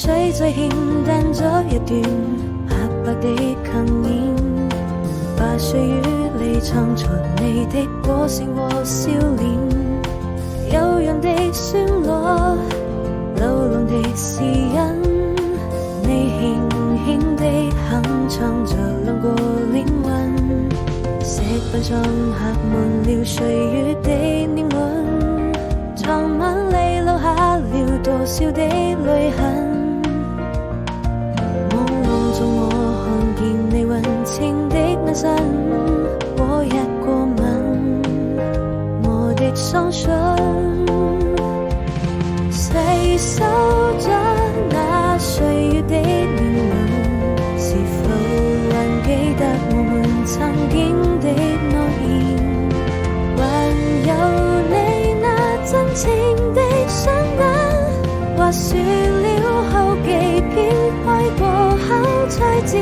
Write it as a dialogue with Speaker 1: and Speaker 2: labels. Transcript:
Speaker 1: 水再欠淡咗一段白白的強顏，把歲月裏藏藏你的歌聲和笑臉，悠揚的旋律，流浪的詩音，你輕輕地哼唱着兩個靈魂，石板上刻滿了歲月的年輪，藏晚裏留下了多少的淚痕，朦朧中我看見你溫情的眼神和一個吻，我的雙唇細數着那歲月的年輪，是否還記得我們曾經的諾言，還有你那真情的雙眼，滑雪了好幾遍，愛過後才知